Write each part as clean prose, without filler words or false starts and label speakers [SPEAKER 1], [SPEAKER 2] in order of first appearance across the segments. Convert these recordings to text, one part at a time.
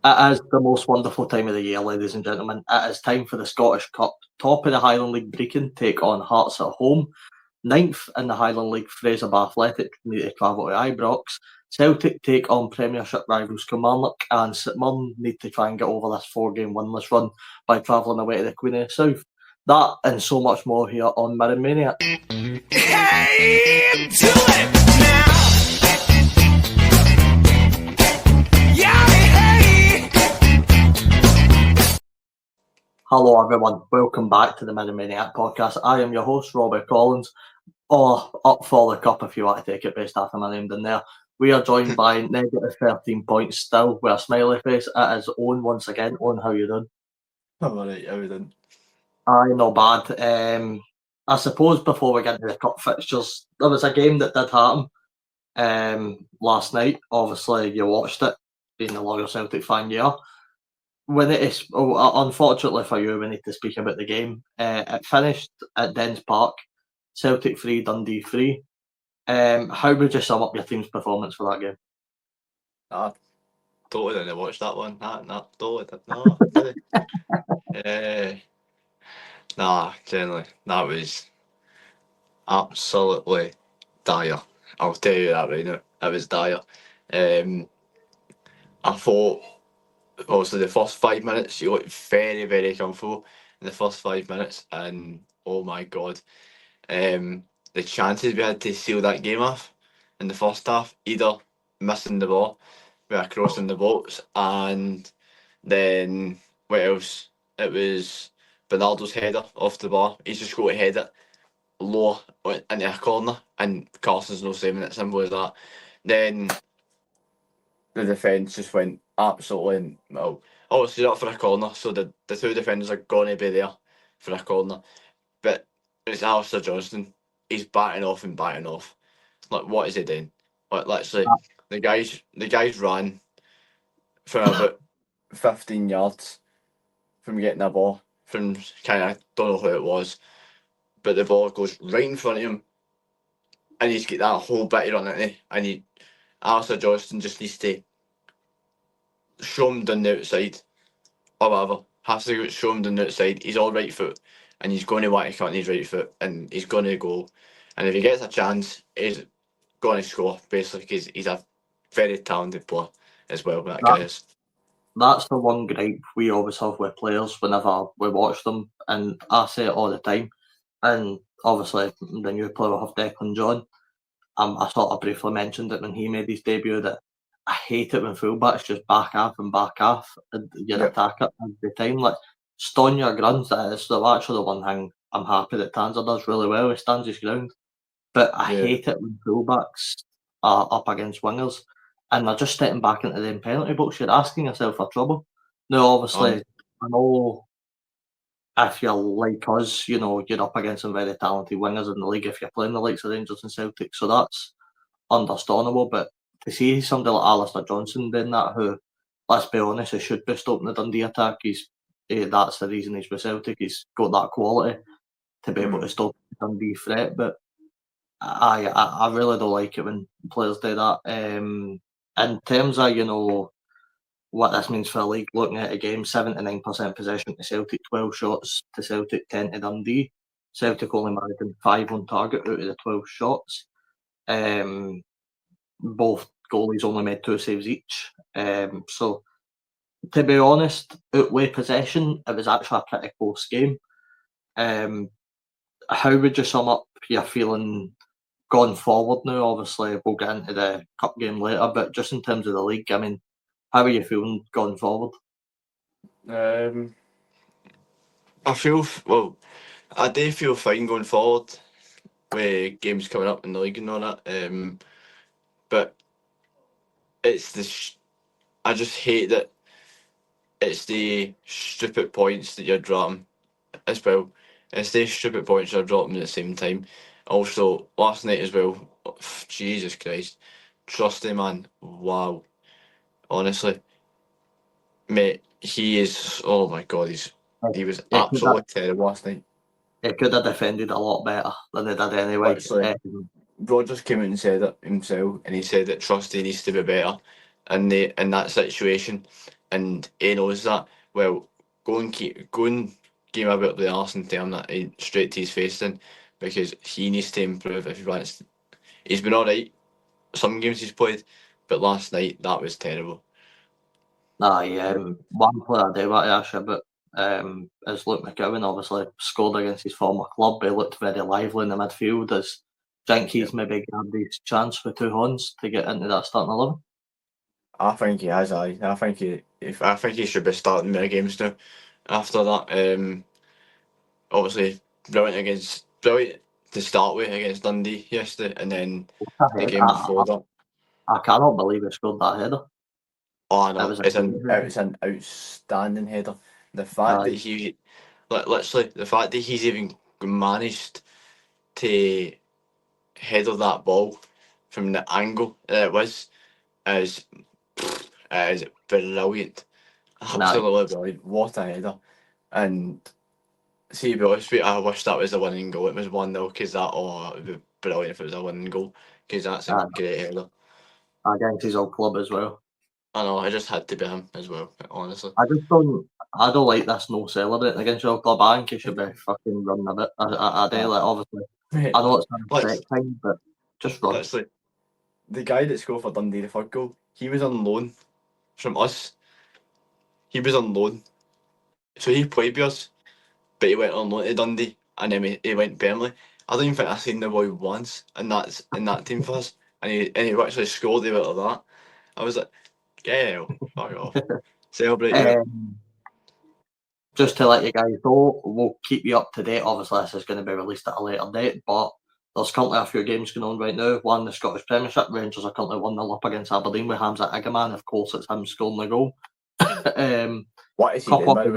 [SPEAKER 1] It is the most wonderful time of the year, ladies and gentlemen. It is time for the Scottish Cup. Top of the Highland League Brecon take on Hearts at home. Ninth in the Highland League, Fraser Athletic need to travel to Ibrox. Celtic take on Premiership rivals Kilmarnock, and St Mirren need to try and get over this 4-game winless run by travelling away to the Queen of the South. That and so much more here on Mirren Maniac.
[SPEAKER 2] Hey, do it now.
[SPEAKER 1] Hello everyone, welcome back to the Mirren Maniac podcast. I am your host, Robbie Collins, or Up for the Cup if you want to take it based after my name down there. We are joined by negative 13 points still with a smiley face. It is Owen once again. Owen, how you doing?
[SPEAKER 3] I'm alright, how you doing?
[SPEAKER 1] Aye, not bad. I suppose before we get into the cup fixtures, there was a game that did happen last night. Obviously, you watched it, being a loyal Celtic fan you are. When it is, unfortunately for you, we need to speak about the game. It finished at Dens Park, Celtic 3, Dundee 3. How would you sum up your team's performance for that game?
[SPEAKER 3] Nah, totally didn't watch that one. Totally didn't. Generally, that was absolutely dire. I'll tell you that right now. It was dire. I thought, obviously, the first 5 minutes, you looked very, very comfortable in the first 5 minutes, and oh my god, the chances we had to seal that game off in the first half, either missing the ball with a cross in the box, and then what else? It was Bernardo's header off the bar. He's just got to head it low into a corner, and Carson's no saving it. Simple as that. Then the defence just went absolutely well. Obviously up for a corner, so the two defenders are going to be there for a corner. But it's Alistair Johnston. He's batting off and batting off. Like, what is he doing? Like, literally, the guys ran for about 15 yards from getting a ball from kind of, don't know who it was, but the ball goes right in front of him, and he's got that whole bit on it, and Alistair Johnston just needs to show him down the outside, or whatever. Has to show him down the outside. He's all right foot, and he's going to want to cut on his right foot, and he's going to go. And if he gets a chance, he's going to score, basically, because he's a very talented player as well. That guy is.
[SPEAKER 1] That's the one gripe we always have with players whenever we watch them, and I say it all the time. And obviously, the new player will have Declan John. I sort of briefly mentioned it when he made his debut that I hate it when fullbacks just back off and your attacker every time. Like, stone your grunts, that is actually the one thing I'm happy that Tanzer does really well. He stands his ground. But I hate it when fullbacks are up against wingers and they're just stepping back into the penalty box. You're asking yourself for trouble. Now, obviously, I know if you're like us, you're up against some very talented wingers in the league if you're playing the likes of Rangers and Celtic, so that's understandable. But to see somebody like Alistair Johnston doing that, who, let's be honest, he should be stopping the Dundee attack. That's the reason he's with Celtic. He's got that quality to be able to stop the Dundee threat. But I really don't like it when players do that. In terms of, what this means for the league, looking at a game, 79% possession to Celtic, 12 shots to Celtic, 10 to Dundee. Celtic only managed 5 on target out of the 12 shots. Both goalies only made 2 saves each. So, to be honest, outweigh possession, it was actually a pretty close game. How would you sum up your feeling going forward now? Obviously, we'll get into the cup game later, but just in terms of the league, I mean, how are you feeling going forward?
[SPEAKER 3] I do feel fine going forward with games coming up in the league and all that. But it's I just hate that it's the stupid points that you're dropping as well. It's the stupid points you're dropping at the same time. Also, last night as well, Jesus Christ, Trusty, man, wow. Honestly, mate, he is, oh my God, he was absolutely terrible last night.
[SPEAKER 1] He could have defended a lot better than he did anyway.
[SPEAKER 3] Rodgers came out and said it himself, and he said that Trusty needs to be better in that situation. and he knows that. Well, go and game about the arse and tell him that straight to his face then, because he needs to improve if he wants. He's been alright some games he's played, but last night that was terrible.
[SPEAKER 1] One player I do want to ask you about is Luke McGowan. Obviously scored against his former club. He looked very lively in the midfield. Do you think he's maybe grabbed his chance with 2 horns to get into that starting 11?
[SPEAKER 3] I think he has. I think he should be starting more games now. After that, obviously brilliant to start with against Dundee yesterday, and then the game before that.
[SPEAKER 1] I cannot believe he scored that header.
[SPEAKER 3] Oh no, it was an outstanding header. The fact that he's even managed to header that ball from the angle that it was is brilliant. Absolutely brilliant. What a header. And see, to be honest with you, I wish that was the winning goal. It was 1-0 because it would be brilliant if it was a winning goal, because that's a great header.
[SPEAKER 1] Against his old club as well.
[SPEAKER 3] I know, it just had to be him as well, honestly.
[SPEAKER 1] I don't like this no celebrating against your club. I think he should be fucking running a bit. I do, like, obviously. I know it's not a time, but just run.
[SPEAKER 3] Literally, the guy that scored for Dundee the third goal, he was on loan from us. He was on loan. So he played with us, but he went on loan to Dundee, and then he went Burnley. I don't even think I've seen the boy once in that team for us, and he actually scored out of that. I was like, yeah, fuck off. Celebrate.
[SPEAKER 1] Just to let you guys know, we'll keep you up to date. Obviously, this is going to be released at a later date, but there's currently a few games going on right now. One, the Scottish Premiership. Rangers are currently 1-0 up against Aberdeen with Hamza Igaman. Of course, it's him scoring the goal.
[SPEAKER 3] What is he doing, by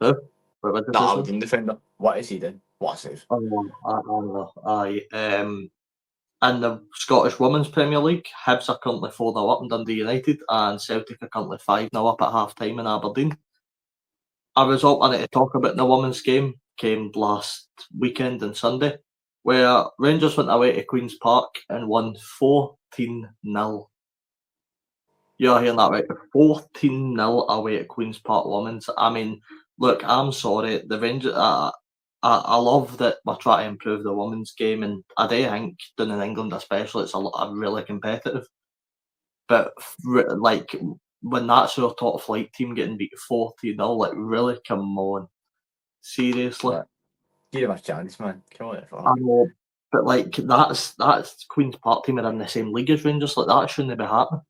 [SPEAKER 3] the way? Aberdeen defender. What is he doing? What a save.
[SPEAKER 1] In the Scottish Women's Premier League, Hibs are currently 4-0 up in Dundee United, and Celtic are currently 5-0 up at half-time in Aberdeen. A result I need to talk about in the women's game came last weekend and Sunday, where Rangers went away to Queen's Park and won 14-0. You're hearing that right? 14-0 away at Queen's Park Women's. I mean, look, I'm sorry. The Rangers, I love that we're trying to improve the women's game, and I do think down in England especially, it's a really competitive. But like, when that's your top flight team getting beat 40-0, like, really, come on, seriously.
[SPEAKER 3] Yeah. Give him a chance, man. Come on,
[SPEAKER 1] I know, but like, that's Queen's Park team are in the same league as Rangers. Like, that shouldn't be happening.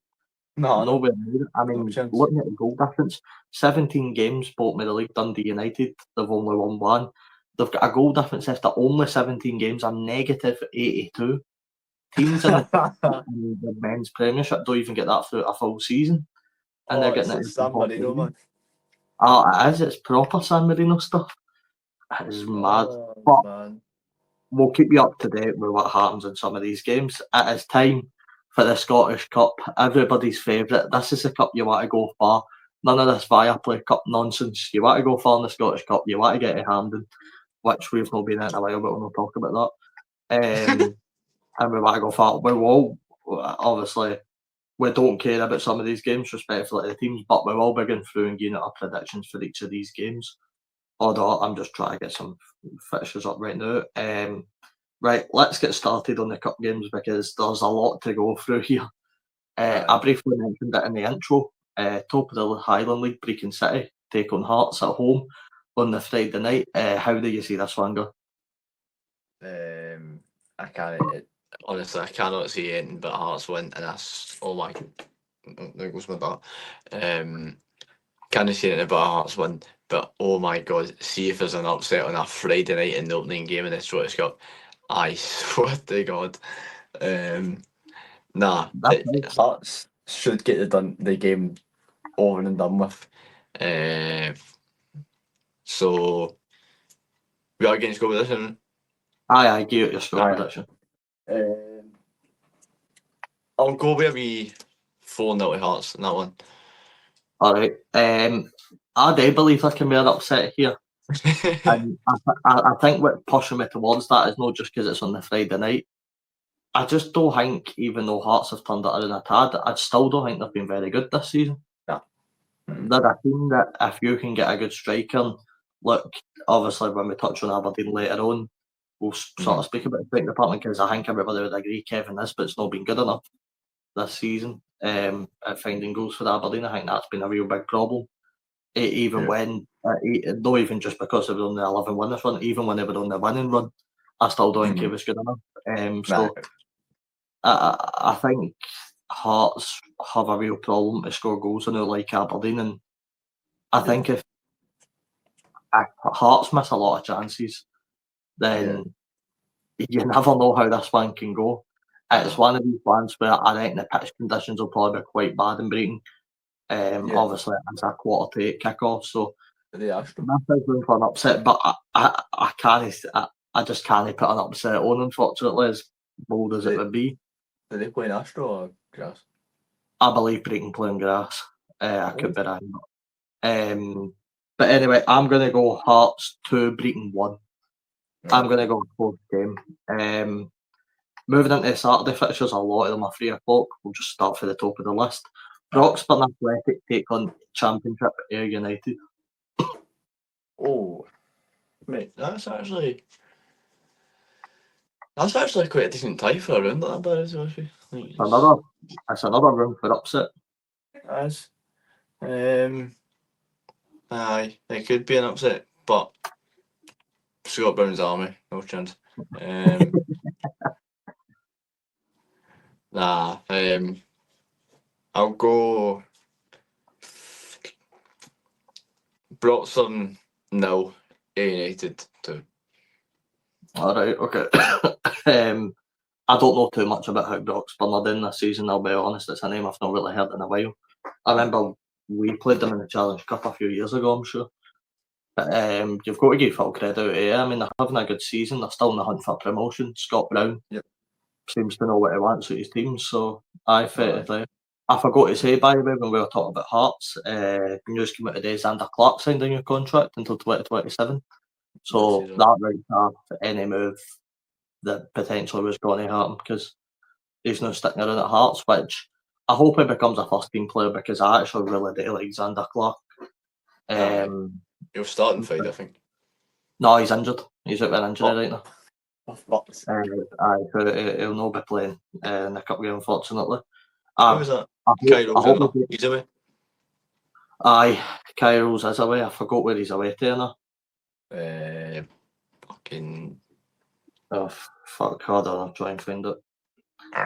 [SPEAKER 1] Nowhere near it. I mean, looking at the goal difference, 17 games both with the league. Dundee United, they've only won 1. They've got a goal difference after only 17 games, a negative 82. Teams in the men's Premiership don't even get that through a full season. And they're getting it.
[SPEAKER 3] San Marino, man.
[SPEAKER 1] It is. It's proper San Marino stuff. It is mad. But
[SPEAKER 3] man,
[SPEAKER 1] we'll keep you up to date with what happens in some of these games. It is time for the Scottish Cup, everybody's favourite. This is the cup you want to go for. None of this Viaplay Cup nonsense. You want to go far in the Scottish Cup. You want to get to Hampden, which we've not been in a while, but we'll not talk about that. And we want to go far. We will, obviously, we don't care about some of these games, respectfully to the teams, but we will be going through and getting our predictions for each of these games. Although I'm just trying to get some fixtures up right now. Right, let's get started on the cup games because there's a lot to go through here. I briefly mentioned it in the intro. Top of the Highland League, Brecon City take on Hearts at home on the Friday night. How do you see this one go?
[SPEAKER 3] Honestly, I cannot see anything but Hearts win, and that's there goes my bat. Can't see anything but Hearts win, but oh my god, see if there's an upset on a Friday night in the opening game of the Scottish Cup. I swear to God. Hearts should get the game over and done with. So we are getting score prediction.
[SPEAKER 1] Aye, give it your score prediction.
[SPEAKER 3] I'll go with a 4-0 to Hearts in that one.
[SPEAKER 1] Alright. I do believe there can be an upset here. And I think what pushing me towards that is not just because it's on the Friday night. I just don't think, even though Hearts have turned it around a tad, I still don't think they've been very good this season.
[SPEAKER 3] No.
[SPEAKER 1] They're a team that if you can get a good striker, and look, obviously when we touch on Aberdeen later on, we'll sort of speak about the striking department because I think everybody would agree Kevin Nisbet's not been good enough this season at finding goals for Aberdeen. I think that's been a real big problem. Even when, not even just because they were on the 11 winners run, even when they were on the winning run, I still don't think he was good enough. So I think Hearts have a real problem to score goals in like Aberdeen, and I think if Hearts miss a lot of chances, then you never know how this one can go. It's one of these ones where I think the pitch conditions will probably be quite bad in Britain. Obviously, it's a 7:45 kick-off, so that's room for an upset. But I can't, I just can't put an upset on, unfortunately, as bold as it would be.
[SPEAKER 3] Do they play in Astro or grass?
[SPEAKER 1] I believe Britain playing grass. I could be wrong. But anyway, I'm going to go Hearts 2, Britain 1. I'm going to go fourth game. Moving into Saturday fixtures, a lot of them are 3 o'clock. We'll just start for the top of the list. Broxburn Athletic take on Championship Ayr United.
[SPEAKER 3] Oh, mate, that's actually quite a decent tie for a round like that, is it?
[SPEAKER 1] It's another room for upset.
[SPEAKER 3] As, aye, it could be an upset, but Scott Brown's Army, no chance. I'll go Broxburn 0, United 2.
[SPEAKER 1] Alright, okay. I don't know too much about how Broxburn are doing this season, I'll be honest. It's a name I've not really heard in a while. I remember we played them in the Challenge Cup a few years ago, I'm sure. But you've got to give full credit to it. I mean, they're having a good season. They're still in the hunt for promotion. Scott Brown seems to know what he wants with his team, so I forgot to say, by the way, when we were talking about Hearts, news came out today, Xander Clark signed a new contract until 2027. So that right off any move that potentially was going to happen, because he's now sticking around at Hearts, which I hope he becomes a first team player, because I actually really do like Xander Clark.
[SPEAKER 3] He'll start in Friday, I think.
[SPEAKER 1] No, he's injured. He's out with an injury right now. He'll not be playing in the cup game, unfortunately.
[SPEAKER 3] Who was that? Kairo's he's away.
[SPEAKER 1] Aye, Kairo's is away. I forgot where he's away to now.
[SPEAKER 3] Fucking.
[SPEAKER 1] Oh, fuck, hold on, I'll try and find it.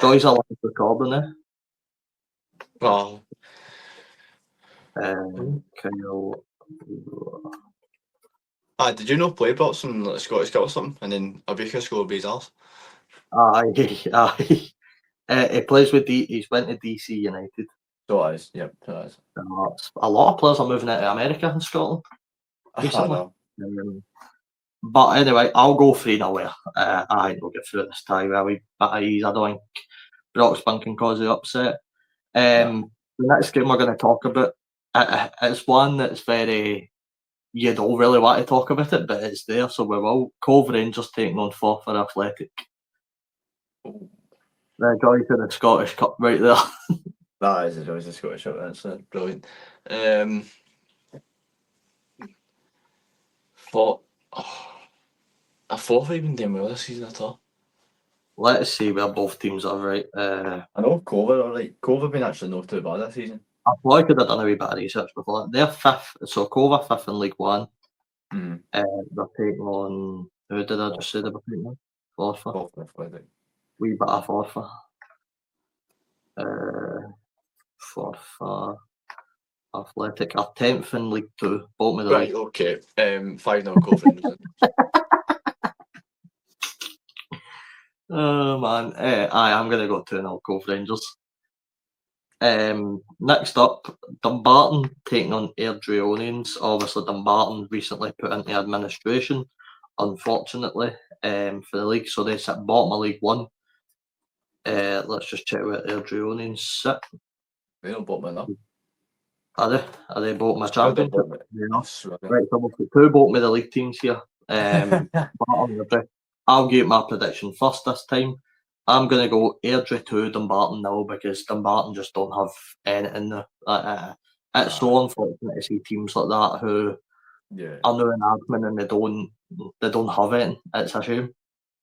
[SPEAKER 1] Joy's a live recording, eh?
[SPEAKER 3] Oh.
[SPEAKER 1] Kairo.
[SPEAKER 3] Did you not play Broxton like Scottish Cup or something? And then Abuka scored his arse?
[SPEAKER 1] Aye. He plays with he's went to DC United.
[SPEAKER 3] So it is, yep, so it is.
[SPEAKER 1] A lot of players are moving into America and Scotland recently. But anyway, I'll go 3-0. I think we'll get through this tie with a wee bit of ease. I don't think Broxburn can cause the upset. The next game we're going to talk about, it's one that's very, you don't really want to talk about it, but it's there, so we will. Cove Rangers taking on Forfar Athletic. The joys of the Scottish Cup right there.
[SPEAKER 3] That is the joys of the Scottish Cup, that's brilliant. I thought they've been doing well this season at all.
[SPEAKER 1] Let's see where both teams are, right?
[SPEAKER 3] I know Cove are right. Cove have been actually not too bad this season.
[SPEAKER 1] I thought I could have done a wee bit of research before. They're fifth, so Cove are fifth in League One. They're taking on, who did I just say they were taking on? Forfar. Wee bit of Forfar. Forfar Athletic are 10th in League 2. Bottom of the league.
[SPEAKER 3] Okay. 5-0 Cove Rangers.
[SPEAKER 1] Oh man, I'm going to go 2-0 Cove Rangers. Next up, Dumbarton taking on Airdrieonians. Obviously, Dumbarton recently put into administration, unfortunately, for the league, so they sit bottom of League 1. Let's just check where Airdrieonians sit.
[SPEAKER 3] They don't bottom enough.
[SPEAKER 1] Are they? Are they bottom of Championship?
[SPEAKER 3] Right,
[SPEAKER 1] so we've got 2 bottom of the league teams here. I'll give my prediction first this time. I'm going to go Airdrie 2, Dumbarton 0, because Dumbarton just don't have anything there. It's so unfortunate to see teams like that who are now in admin and they don't have it. It's a shame.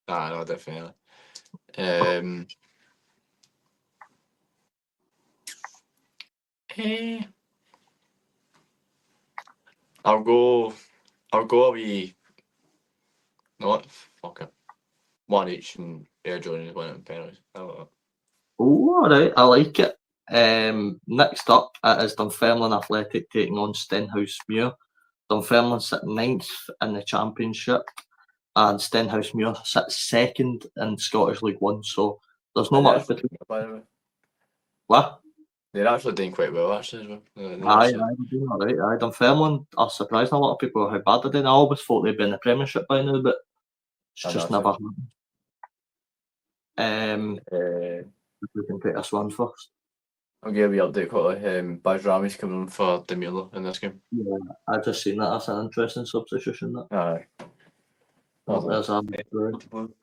[SPEAKER 3] No, definitely. I'll go a wee. No, fuck it. One each and Air Jordan win it in penalties.
[SPEAKER 1] Oh, alright, I like it. Next up, it is Dunfermline Athletic taking on Stenhousemuir. Dunfermline sit 9th in the Championship, and Stenhousemuir sits 2nd in Scottish League One. So there's not much between.
[SPEAKER 3] By the way.
[SPEAKER 1] What?
[SPEAKER 3] They're actually doing quite well, actually, as well.
[SPEAKER 1] They're doing alright. Dunfermline are surprising a lot of people how bad they're doing. I always thought they'd be in the Premiership by now, but it's just never happened. We can take this one first.
[SPEAKER 3] I'll give you an update quickly. Bajrami's coming on for Demula in this game.
[SPEAKER 1] Yeah, I just seen that. That's an interesting substitution. That.
[SPEAKER 3] Aye.
[SPEAKER 1] There's
[SPEAKER 3] Dunfermline.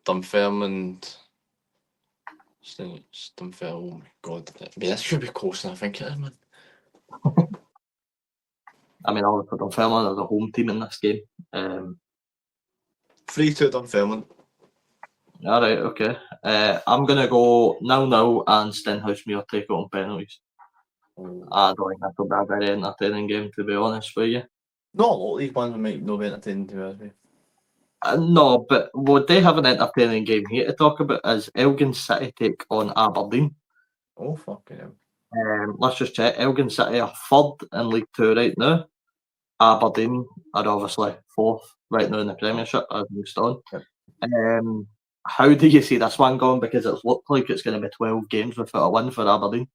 [SPEAKER 3] Dunfermline. Oh my god, this should be close than I think it is, man.
[SPEAKER 1] I mean, obviously Dunfermline are the home team in this game.
[SPEAKER 3] 3-2 Dunfermline.
[SPEAKER 1] Alright, okay. I'm going to go 0-0 and Stenhousemuir take it on penalties. I don't think that'll be a very entertaining game, to be honest with you.
[SPEAKER 3] Not a lot of these ones will make no be entertaining, to be honest with you.
[SPEAKER 1] No, but what they have an entertaining game here to talk about is Elgin City take on Aberdeen.
[SPEAKER 3] Oh, fucking hell.
[SPEAKER 1] Let's just check. Elgin City are 3rd in League 2 right now. Aberdeen are obviously 4th right now in the Premiership, as we stand.
[SPEAKER 3] Yep.
[SPEAKER 1] How do you see this one going? Because it's looked like it's going to be 12 games without a win for Aberdeen.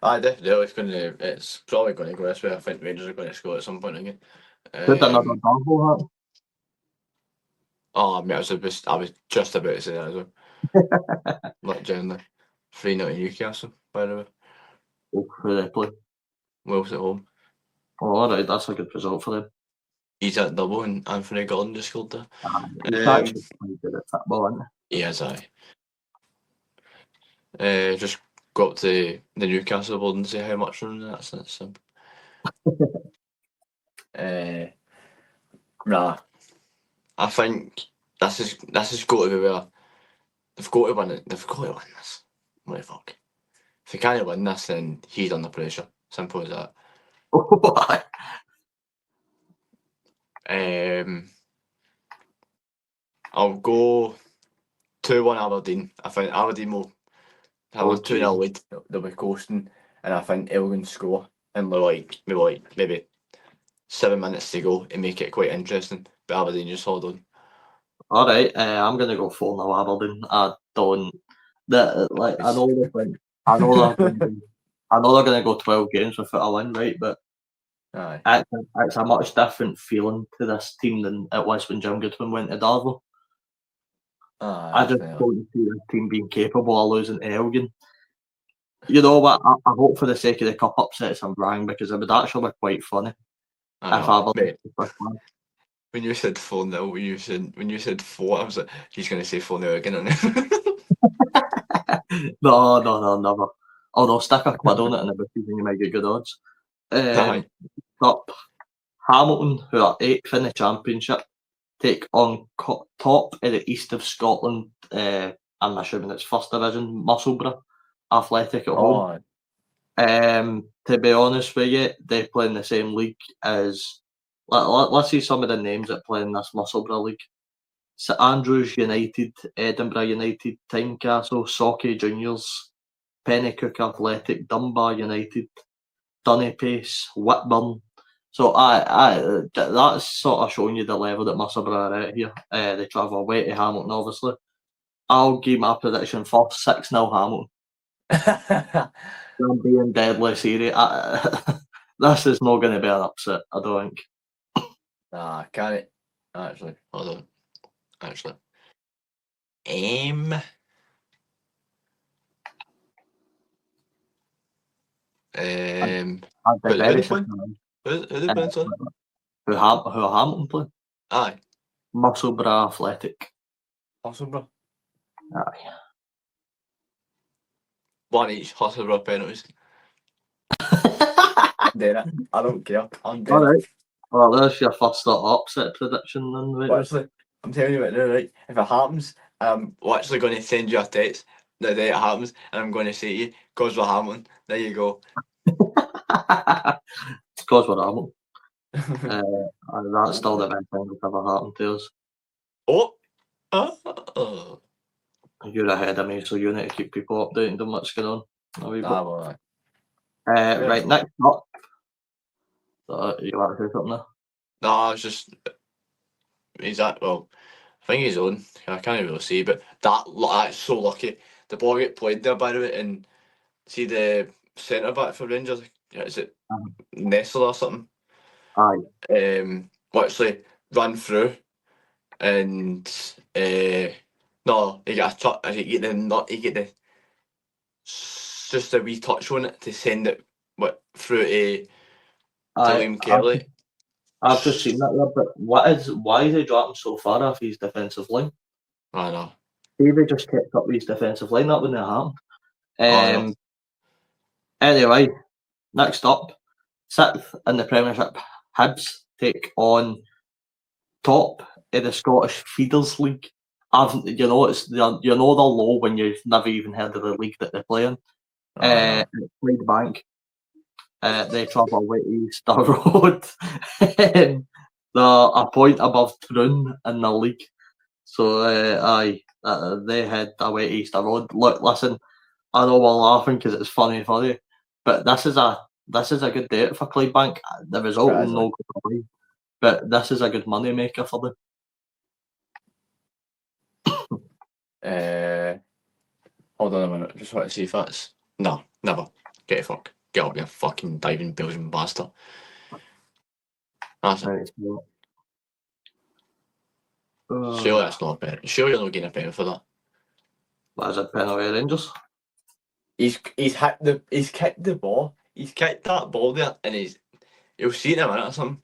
[SPEAKER 3] Definitely. It's probably going to go this way. I think Rangers are going to score at some point again.
[SPEAKER 1] Could another double happen?
[SPEAKER 3] Oh, mate, I was just about to say that as well. Not generally. 3-0 to Newcastle, by the way.
[SPEAKER 1] Oh, who they play?
[SPEAKER 3] Wales at home.
[SPEAKER 1] Oh, alright, that's a good result for them.
[SPEAKER 3] He's at double and Anthony Gordon just scored there.
[SPEAKER 1] He's actually quite good at football, isn't
[SPEAKER 3] he? He is, aye. Just go up to the Newcastle board and say how much room that's simple. Nah. I think this is got to be where they've got to win it. They've got to win this. What the fuck? If they can't win this, then he's under pressure. Simple as that. I'll go 2-1 Aberdeen. I think Aberdeen will have a 2-0 lead. They'll be coasting, and I think Elgin score in maybe 7 minutes to go and make it quite interesting. But Aberdeen just hold on.
[SPEAKER 1] Alright, I'm gonna go 4-0 Aberdeen. I know they're gonna go 12 games without a win, right? But it's a much different feeling to this team than it was when Jim Goodwin went to Darvel. I just don't see this team being capable of losing to Elgin. You know what? I hope for the sake of the cup upsets I'm wrong, because it would actually be quite funny.
[SPEAKER 3] When you said 4-0, when you said 4, I was like, he's going to say 4-0 again.
[SPEAKER 1] No, never. Although stick a quid on it and everything, you might get good odds. Up, Hamilton, who are 8th in the Championship, take on top of the East of Scotland. I'm assuming it's First Division, Musselburgh Athletic at home. To be honest with you, they play in the same league as. Let's see some of the names that play in this Musselburgh league. St Andrews United, Edinburgh United, Tynecastle, Socky Juniors, Pennycook Athletic, Dunbar United, Dunnipace, Whitburn. So that's sort of showing you the level that Musselburgh are at here. They travel away to Hamilton, obviously. I'll give my prediction first, 6-0 Hamilton. I'm being deadly serious. This is not going to be an upset, I don't think.
[SPEAKER 3] Nah, can it? Actually, hold on. Actually. Who they playing, sorry?
[SPEAKER 1] Who Hamilton play?
[SPEAKER 3] Aye.
[SPEAKER 1] Musselburgh Athletic.
[SPEAKER 3] Hustleborough.
[SPEAKER 1] Aye.
[SPEAKER 3] One each, Hustleborough penalties. Doing it. I don't care. I'm doing
[SPEAKER 1] Alright.
[SPEAKER 3] it.
[SPEAKER 1] Well, there's your first sort of upset prediction then, right?
[SPEAKER 3] Actually, I'm telling you right now, right? If it happens, I'm actually going to send you a text the day it happens, and I'm going to say to you, "Cause we're Hamilton." There you go.
[SPEAKER 1] It's because we're Hamilton. And that's still the best thing that's ever happened to us.
[SPEAKER 3] Oh.
[SPEAKER 1] You're ahead of me, so you need to keep people updated on what's going on. A wee bit.
[SPEAKER 3] Well,
[SPEAKER 1] Right, next up. You want to say something there?
[SPEAKER 3] no, it's just he's at well. I think he's on. I can't really see, but that's so lucky. The ball get played there, by the way, and see the centre back for Rangers. Is it Nessel or something?
[SPEAKER 1] Aye.
[SPEAKER 3] Actually run through, and no, he got a touch. He get the not. He get the just a wee touch on it to send it through to Liam Kelly.
[SPEAKER 1] I've just seen that there, but why is he dropping so far off his defensive line?
[SPEAKER 3] I know.
[SPEAKER 1] David just kept up his defensive line, that wouldn't have happened.
[SPEAKER 3] know.
[SPEAKER 1] Anyway, next up, 6th in the Premiership, Hibs take on top of the Scottish Feeders League. It's they're low when you've never even heard of the league that they play in. Clydebank. They travel away to Easter Road. They're a point above Troon in the league. So, they head away to Easter Road. Look, listen, I know we're laughing because it's funny for you, but this is a good date for Clydebank. The result will no go away, but this is a good money maker for them.
[SPEAKER 3] Hold on a minute. Just want to see if that's no, never. Get fuck. Get up, you fucking diving Belgian bastard. That's it. Surely that's not a penalty. Surely you're not getting a penalty for that.
[SPEAKER 1] What is it, penalty Rangers?
[SPEAKER 3] He's kicked the ball. He's kicked that ball there, and you'll see it in a minute or something.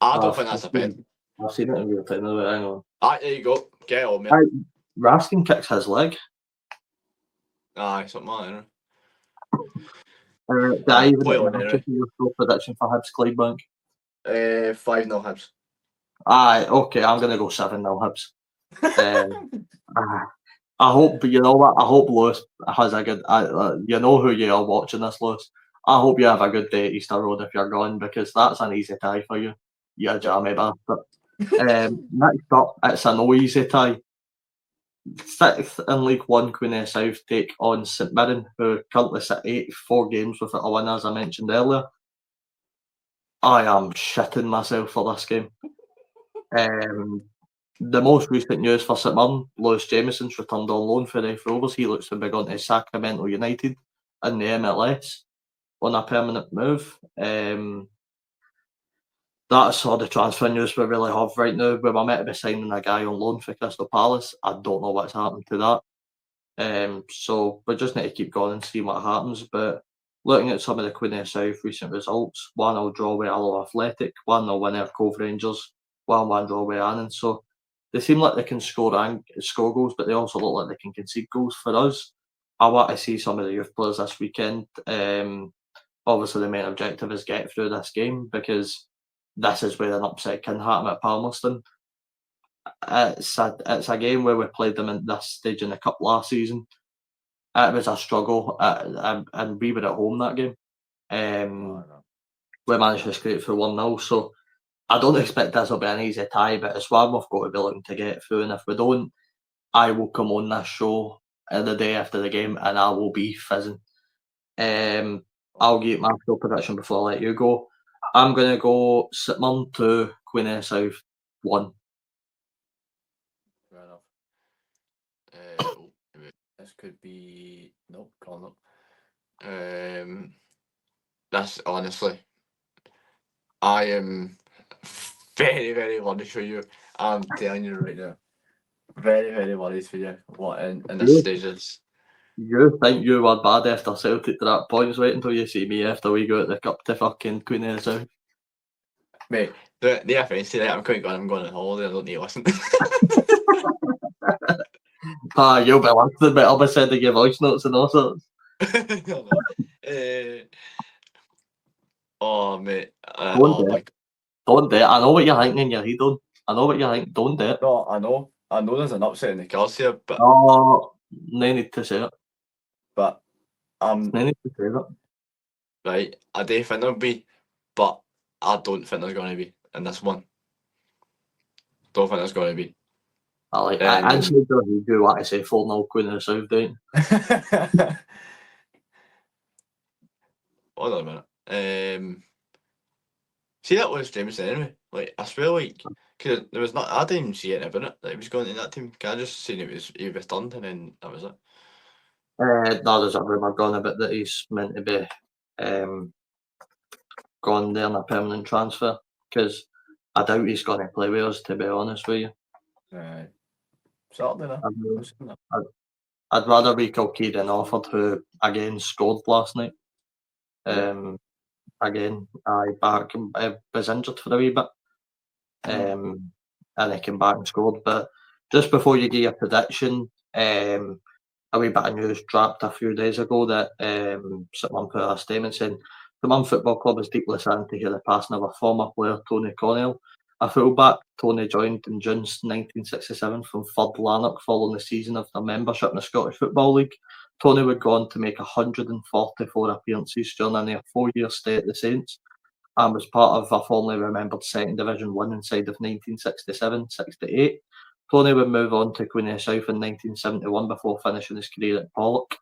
[SPEAKER 3] I don't think that's a penalty.
[SPEAKER 1] I've seen it in real time. Hang on.
[SPEAKER 3] There you go. Get on, mate.
[SPEAKER 1] Raskin kicks his leg.
[SPEAKER 3] Aye, something like that.
[SPEAKER 1] Your prediction for Hibs Clydebank?
[SPEAKER 3] 5-0 Hibs.
[SPEAKER 1] Aye, okay, I'm gonna go 7-0 Hibs. I hope, you know what? I hope Lewis has a good. You know who you are watching this, Lewis. I hope you have a good day at Easter Road if you're going, because that's an easy tie for you. You jammy bastard. Next up, it's a no easy tie. 6th in League One, Queen of the South take on St Mirren, who currently sit 84 games without a win, as I mentioned earlier. I am shitting myself for this game. The most recent news for St Mirren, Lewis Jamieson's returned on loan for the Rovers. He looks to be going to Sacramento United in the MLS on a permanent move. That's all the transfer news we really have right now. We were meant to be signing a guy on loan for Crystal Palace. I don't know what's happened to that. So we just need to keep going and see what happens. But looking at some of the Queen of the South recent results, 1-0 draw with Allo Athletic, 1-0 win at Cove Rangers, 1-1 draw with Annan. So they seem like they can score goals, but they also look like they can concede goals for us. I want to see some of the youth players this weekend. Obviously, the main objective is get through this game, because this is where an upset can happen at Palmerston. It's a game where we played them at this stage in the cup last season. It was a struggle, and we were at home that game. We managed to scrape through 1-0, so I don't expect this will be an easy tie, but it's one we've got to be looking to get through, and if we don't, I will come on this show the day after the game and I will be fizzing. I'll get my full prediction before I let you go. I'm going to go St Mirren 2, Queen of the South 1.
[SPEAKER 3] Fair enough. This could be... Nope, call up. That's honestly... I am very, very worried for you. I'm telling you right now. Very, very worried for you. What in this stage is...
[SPEAKER 1] You think you were bad after Celtic to that point? Wait until you see me after we go at the cup to fucking Queen of the South.
[SPEAKER 3] Mate, the offence to that, I'm going on holiday, I don't need to listen.
[SPEAKER 1] You'll be listening, but I'll be sending you voice notes and all sorts.
[SPEAKER 3] Oh, mate.
[SPEAKER 1] Don't do it. Don't do it. I know what you're thinking in your head, don't. I know what you're thinking. Don't do it.
[SPEAKER 3] No, I know there's an upset in the cards here, but
[SPEAKER 1] No need to say it.
[SPEAKER 3] But
[SPEAKER 1] No need to say that.
[SPEAKER 3] right, I do think there'll be, but I don't think there's going to be in this one. Don't think there's going to be.
[SPEAKER 1] I actually do what I say 4-0 Queen of the South, don't you?
[SPEAKER 3] Hold on a minute. See that was Jameson anyway. Like I swear, like because there was not. I didn't even see anything about it. That he was going in that team. I just seen he was done, and then that was it.
[SPEAKER 1] No, there's a rumour going about that he's meant to be gone there in a permanent transfer because I doubt he's going to play with us, to be honest with you.
[SPEAKER 3] Certainly
[SPEAKER 1] I'd rather we call Kieran Offord, who again scored last night. Again, was injured for a wee bit, and he came back and scored. But just before you give your prediction, a wee bit of news dropped a few days ago that someone put a statement saying the Mum Football Club is deeply saddened to hear the passing of a former player, Tony Connell. A fullback, Tony joined in June 1967 from Ford Lanark following the season of their membership in the Scottish Football League. Tony would go on to make 144 appearances during their 4-year stay at the Saints and was part of a fondly remembered Second Division winning side of 1967-68. Tony would move on to Queen of the South in 1971 before finishing his career at Pollock.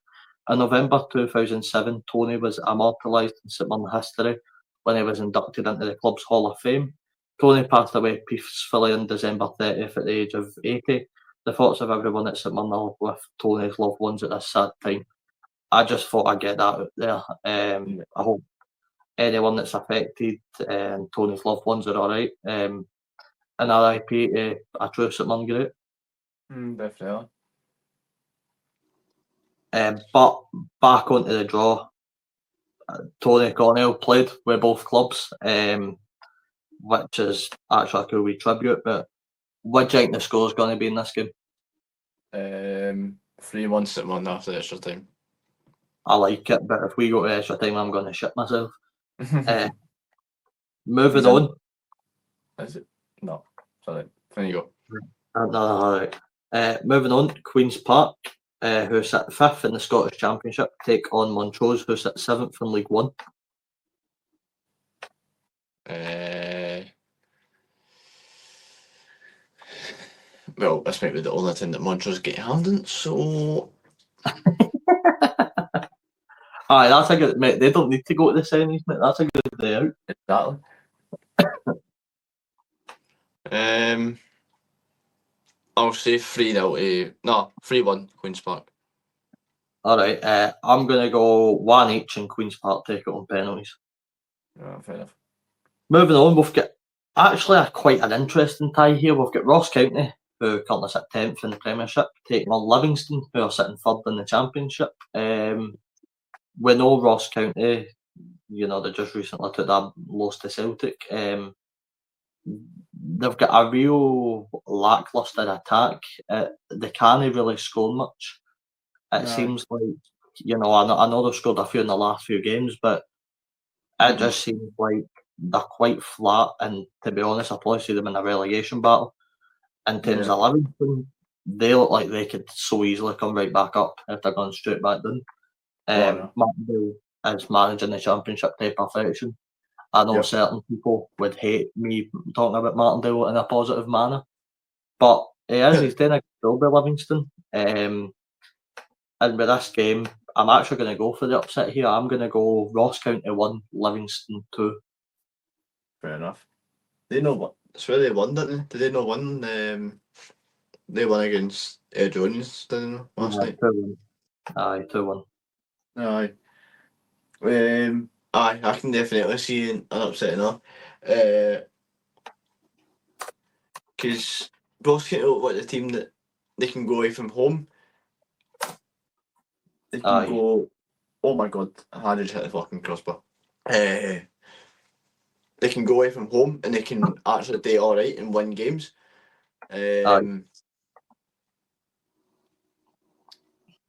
[SPEAKER 1] In November 2007, Tony was immortalised in St Mirren history when he was inducted into the club's Hall of Fame. Tony passed away peacefully on December 30th at the age of 80. The thoughts of everyone at St Mirren are with Tony's loved ones at this sad time. I just thought I'd get that out there. I hope anyone that's affected and Tony's loved ones are alright. And RIP to a true St Mirren great.
[SPEAKER 3] Definitely.
[SPEAKER 1] But back onto the draw. Tony Connell played with both clubs, which is actually a cool wee tribute. But what do you think the score is going to be in this game?
[SPEAKER 3] 3-1 St Mirren after extra time.
[SPEAKER 1] I like it, but if we go to extra time, I'm going to shit myself. Moving on.
[SPEAKER 3] Is it? No, sorry. There you go.
[SPEAKER 1] Alright. Moving on, Queen's Park, who sit 5th in the Scottish Championship, take on Montrose, who sit 7th in League One.
[SPEAKER 3] Well, this might be the only time that Montrose get hand in, so.
[SPEAKER 1] Aye, that's a good, mate. They don't need to go to the semis, mate. That's a good day out.
[SPEAKER 3] Exactly. I'll say 3-1 Queen's Park.
[SPEAKER 1] Alright, I'm going to go 1 each in Queen's Park, take it on penalties.
[SPEAKER 3] Fair enough.
[SPEAKER 1] Moving on, we've got actually quite an interesting tie here. We've got Ross County, who currently sit 10th in the Premiership, taking on Livingston, who are sitting 3rd in the Championship. We know Ross County, they just recently took that loss to Celtic. They've got a real lacklustre attack. They can't really score much. It seems like, I know they've scored a few in the last few games, but it just seems like they're quite flat. And to be honest, I probably see them in a relegation battle. In terms of Livingston, they look like they could so easily come right back up if they're going straight back down. Martindale is managing the Championship to perfection. I know certain people would hate me talking about Martindale in a positive manner, but he's doing a good job with Livingston. And with this game, I'm actually going to go for the upset here. I'm going to go Ross County 1, Livingston 2.
[SPEAKER 3] Fair enough. They know what? That's where they won, didn't they? Did they not win? They won against Jones, didn't they, last night?
[SPEAKER 1] 2-1. Aye, 2-1.
[SPEAKER 3] Aye. I can definitely see an upset enough. Because Ross County look like the team that they can go away from home. They can go. Oh my god! I just hit the fucking crossbar. They can go away from home and they can actually do all right and win games.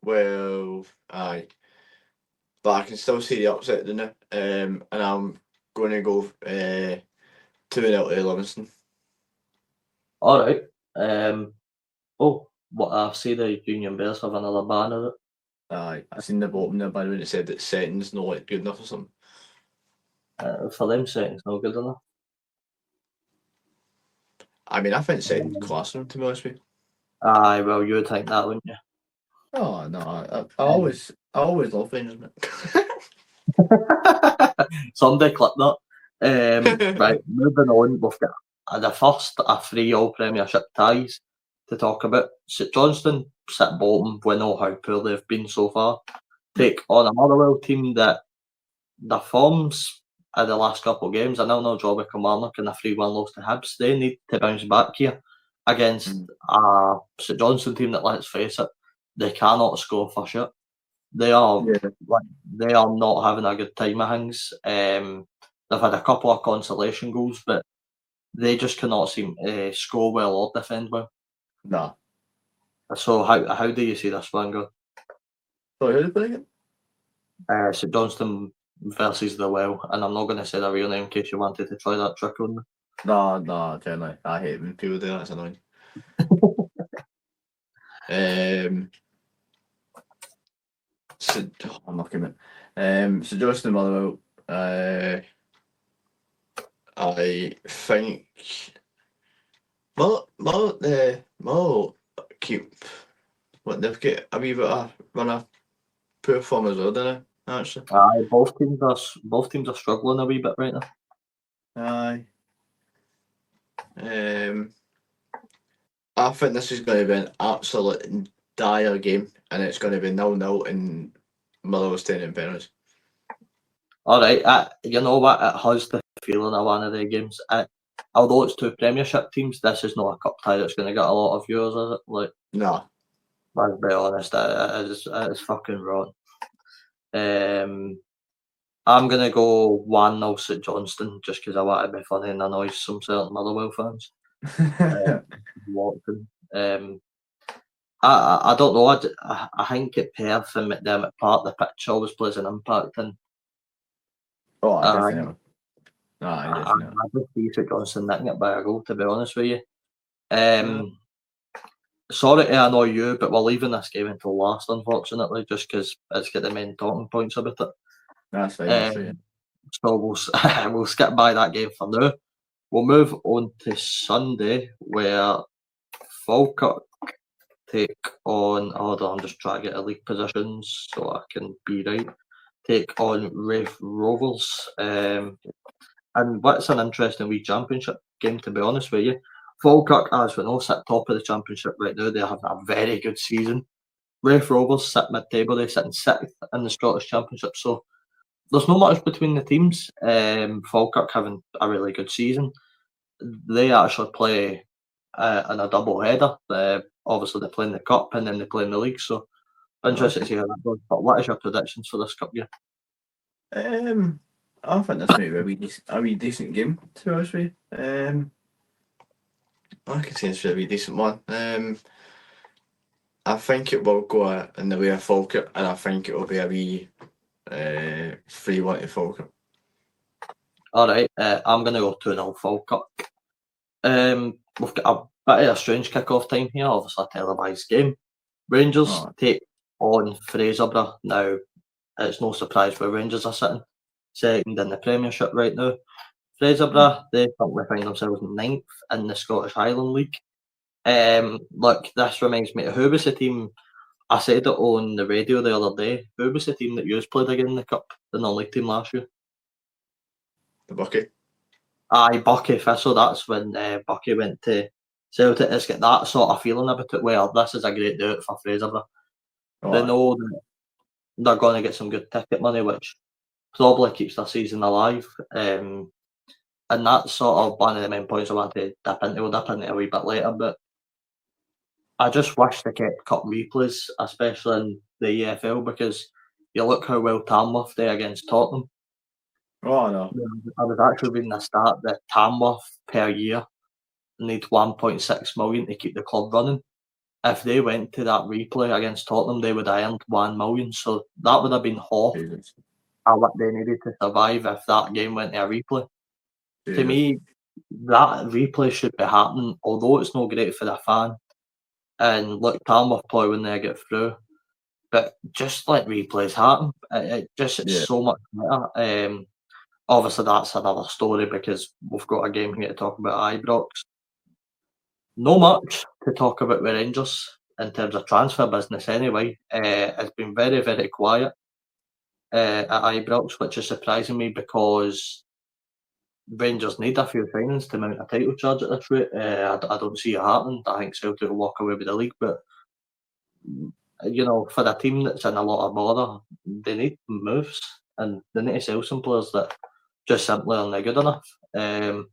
[SPEAKER 3] Well, aye. But I can still see the upset, don't I? And I'm going to go 2-0 to Livingston.
[SPEAKER 1] All right. What I see the Union Bears have another ban of it.
[SPEAKER 3] Aye, I seen the bottom there, by the way, it said that setting's not like good enough or something.
[SPEAKER 1] For them, settings not good enough.
[SPEAKER 3] I mean, I think setting classroom, to be honest with you.
[SPEAKER 1] Aye, well, you would think that, wouldn't you?
[SPEAKER 3] Oh no, I always love Rangers, man.
[SPEAKER 1] Somebody clip that. Right, moving on, we've got the first of 3 all Premiership ties to talk about. St Johnstone sit bottom. We know how poor they've been so far. Take on a Motherwell team that the forms of the last couple of games, I know draw with Kilmarnock and a 3-1 loss to Hibs, they need to bounce back here against a St Johnstone team that, let's face it, they cannot score for shit. They are they are not having a good time of things. They've had a couple of consolation goals, but they just cannot seem to score well or defend well.
[SPEAKER 3] Nah.
[SPEAKER 1] So how do you see this one go?
[SPEAKER 3] Sorry, who did they play again?
[SPEAKER 1] St Johnstone versus the Well, and I'm not going to say the real name in case you wanted to try that trick on me.
[SPEAKER 3] No, generally. I hate when people do that, it's annoying. I'm looking at St Johnstone Motherwell. I think Motherwell keep they've got a wee bit of run of poor form as well, don't they? Actually.
[SPEAKER 1] Aye, both teams are struggling a wee bit right now.
[SPEAKER 3] Aye. I think this is going to be an absolute dire game, and it's going to be 0-0 and Motherwell's staying in penalties.
[SPEAKER 1] All right, you know what? It has the feeling of one of the games. Although it's 2 Premiership teams, this is not a cup tie that's going to get a lot of viewers, is it? Like,
[SPEAKER 3] no.
[SPEAKER 1] Let's be honest, it is fucking wrong. I'm going to go 1-0 St Johnstone just because I want to be funny and annoy some certain Motherwell fans. I don't know. I think at Perth and McDermott Park, the pitch always plays an impact. And
[SPEAKER 3] definitely.
[SPEAKER 1] I just see St Johnstone nicking it by a goal, to be honest with you. Sorry to annoy you, but we're leaving this game until last, unfortunately, just because it's got the main talking points about it.
[SPEAKER 3] That's fine.
[SPEAKER 1] So we'll skip by that game for now. We'll move on to Sunday, where Falkirk take on. Hold on, I'm just trying to get the league positions so I can be right. Take on Raith Rovers. And what's an interesting wee championship game, to be honest with you. Falkirk, as we know, sit top of the championship right now. They have a very good season. Raith Rovers sit mid-table. They sit in 6th in the Scottish Championship. So there's not much between the teams. Falkirk having a really good season. They actually play in a double header. Obviously, they play in the cup and then they play in the league. So interested to see how that goes. But what is your predictions for this cup year?
[SPEAKER 3] I think this may be a wee decent game, to be honest with you. I can say it's a wee decent one. I think it will go in the way of Falkirk, and I think it will be a wee 3-1 to Falkirk.
[SPEAKER 1] All right, I'm going to go 2-0 Falkirk. We've got a bit of a strange kick-off time here, obviously a televised game. Rangers take on Fraserburgh. Now, it's no surprise where Rangers are sitting second in the Premiership right now. Fraserburgh, they currently find themselves 9th in the Scottish Highland League. Look, this reminds me of who was the team. I said it on the radio the other day. Who was the team that you played again in the Cup, the non-league team last year?
[SPEAKER 3] The Bucky.
[SPEAKER 1] Aye, Bucky Thistle. That's when Bucky went to Celtic. It's got that sort of feeling about it. Well, this is a great do it for Fraserburgh. They know that they're going to get some good ticket money, which probably keeps their season alive. And that's sort of one of the main points I want to dip into. We'll dip into a wee bit later, but I just wish they kept cup replays, especially in the EFL, because you look how well Tamworth did against Tottenham.
[SPEAKER 3] Oh, no.
[SPEAKER 1] I was actually reading a stat that Tamworth per year need 1.6 million to keep the club running. if they went to that replay against Tottenham, they would have earned 1 million. So that would have been half of what they needed to survive if that game went to a replay. To me, that replay should be happening, although it's not great for the fan. And look, Tamworth probably when they get through, but just let replays happen. It's so much better. Obviously, that's another story because we've got a game here to talk about Ibrox. No much to talk about with Rangers in terms of transfer business anyway. It's been very, very quiet at Ibrox, which is surprising me because Rangers need a few signings to mount a title charge at this rate. I don't see it happening. I think Celtic will walk away with the league, but for a team that's in a lot of bother, they need moves and they need to sell some players that just simply aren't good enough. I'm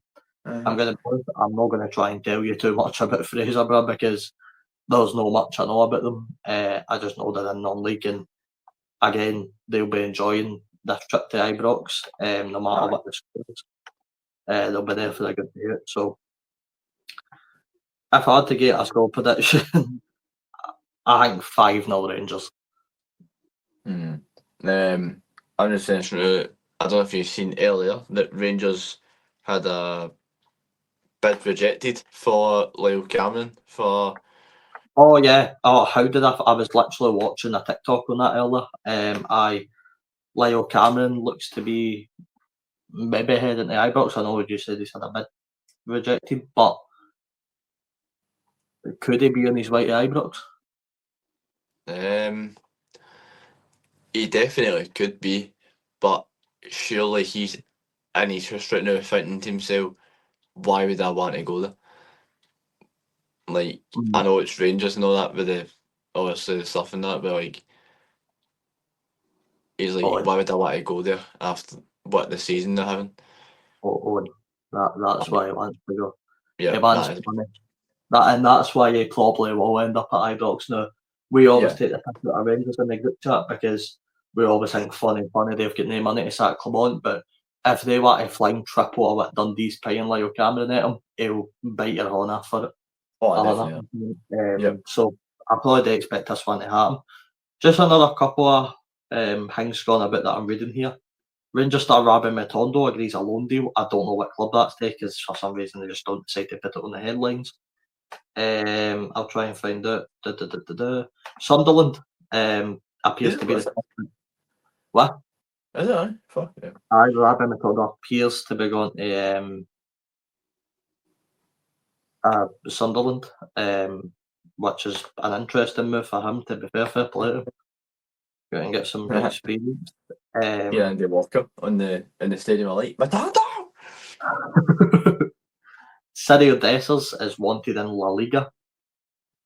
[SPEAKER 1] not going to try and tell you too much about Fraserburgh because there's no much I know about them. I just know they're in non-league, and again, they'll be enjoying this trip to Ibrox, no matter what the score is. They'll be there for a good period. So, if I had to get a score prediction, I think 5-0 Rangers.
[SPEAKER 3] I'm just saying, I don't know if you've seen earlier that Rangers had a bid rejected for Lyle Cameron for.
[SPEAKER 1] Oh yeah. Oh, how did I was literally watching a TikTok on that earlier. Lyle Cameron looks to be maybe heading to Ibrox. I know you said he's had a bid rejected, but could he be on his way to Ibrox?
[SPEAKER 3] He definitely could be, but surely he's in his trust right now thinking to himself, why would I want to go there? Like, I know it's Rangers and all that, with obviously the stuff and that, but like, he's like, why would I want to go there after what the season they're having?
[SPEAKER 1] That's why he wants to go.
[SPEAKER 3] Yeah,
[SPEAKER 1] he wants money. And that's why he probably will end up at Ibrox now. We always take the piss out of Rangers in the group chat because we always think funny, they've got no money to sack Clement, but if they want to flying triple of what Dundee's paying Lyle Cameron at him, he'll bite your horn off for it. So I probably do expect this one to happen. Just another couple of things gone about that I'm reading here. Rangers star Robbie Matondo agrees a loan deal. I don't know what club that's to because for some reason they just don't decide to put it on the headlines. I'll try and find out. Sunderland appears to be the what?
[SPEAKER 3] I don't know. Fuck yeah.
[SPEAKER 1] Robbie Matondo appears to be going to Sunderland, which is an interesting move for him. To be fair play to him. Go and get some experience.
[SPEAKER 3] And the Walker in the Stadium of Light. Matondo!
[SPEAKER 1] Sergio Dessers is wanted in La Liga,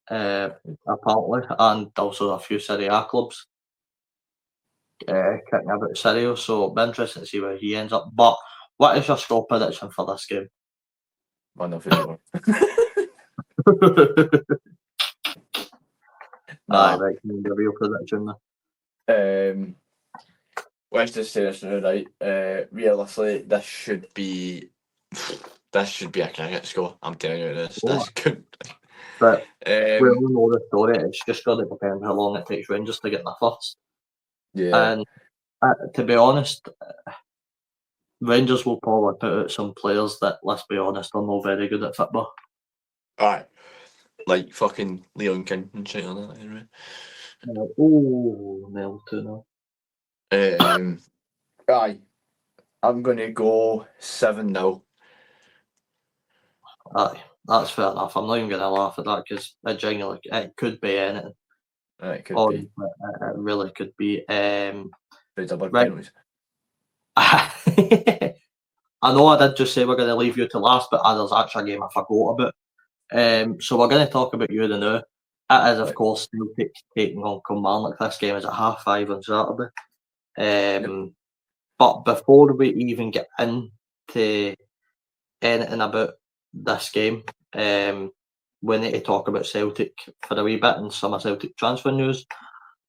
[SPEAKER 1] apparently, and also a few Serie A clubs kicking about Sergio, so it'll be interesting to see where he ends up. But what is your score prediction for this game?
[SPEAKER 3] 1-0.
[SPEAKER 1] Right, the real prediction
[SPEAKER 3] then. Let's just say this now, right? Realistically, this should be a cricket score. I'm telling you this. This could.
[SPEAKER 1] But we all know the story. It's just going to depend how long it takes Rangers to get there first.
[SPEAKER 3] Yeah.
[SPEAKER 1] And to be honest, Rangers will probably put out some players that, let's be honest, are not very good at football.
[SPEAKER 3] Alright. Like fucking Leon King and shit on that, anyway.
[SPEAKER 1] No, 2-0.
[SPEAKER 3] Aye. I'm going to go 7-0.
[SPEAKER 1] Aye, that's fair enough. I'm not even going to laugh at that because it could be anything.
[SPEAKER 3] It could be.
[SPEAKER 1] It really could be.
[SPEAKER 3] Right.
[SPEAKER 1] I know I did just say we're going to leave you to last, but there's actually a game I forgot about. So we're going to talk about you now. It is, of course, Celtic taking on Kilmarnock. This game is at 5:30 on Saturday. But before we even get into anything about this game, we need to talk about Celtic for a wee bit and some of Celtic transfer news,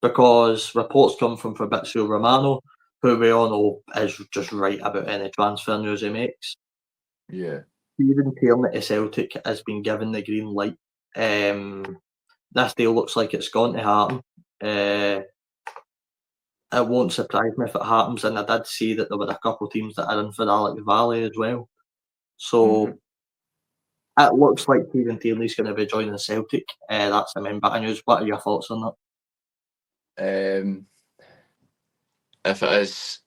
[SPEAKER 1] because reports come from Fabrizio Romano, who we all know is just right about any transfer news he makes.
[SPEAKER 3] Yeah.
[SPEAKER 1] Stephen Tierney to Celtic has been given the green light this deal looks like it's going to happen. It won't surprise me if it happens, and I did see that there were a couple of teams that are in for Alec Valley as well. So it looks like Kieran Tierney's going to be joining Celtic. That's the main bit of news. What are your thoughts on
[SPEAKER 3] that? If it is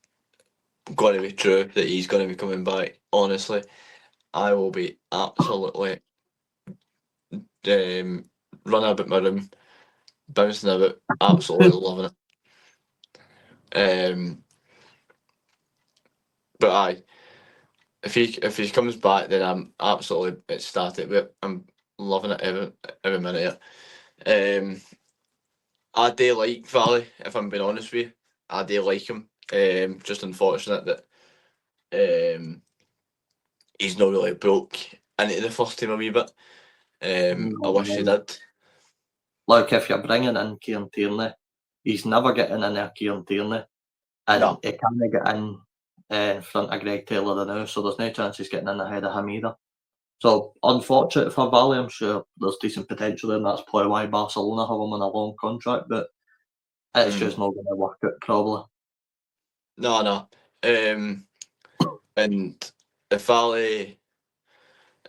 [SPEAKER 3] going to be true that he's going to be coming back, honestly, I will be absolutely running about my room, bouncing about, absolutely loving it. But aye, if he comes back, then I'm absolutely ecstatic. But I'm loving it every minute. I do like Valley, if I'm being honest with you. I do like him. Just unfortunate that he's not really broke into the first team a wee bit. I wish he did.
[SPEAKER 1] Like, if you're bringing in Kieran Tierney, he's never getting in there, Kieran Tierney, and he can't get in front of Greg Taylor now, so there's no chance he's getting in ahead of him either. So, unfortunate for Valley. I'm sure there's decent potential there, and that's probably why Barcelona have him on a long contract, but it's just not going to work out, probably.
[SPEAKER 3] No. And if Valley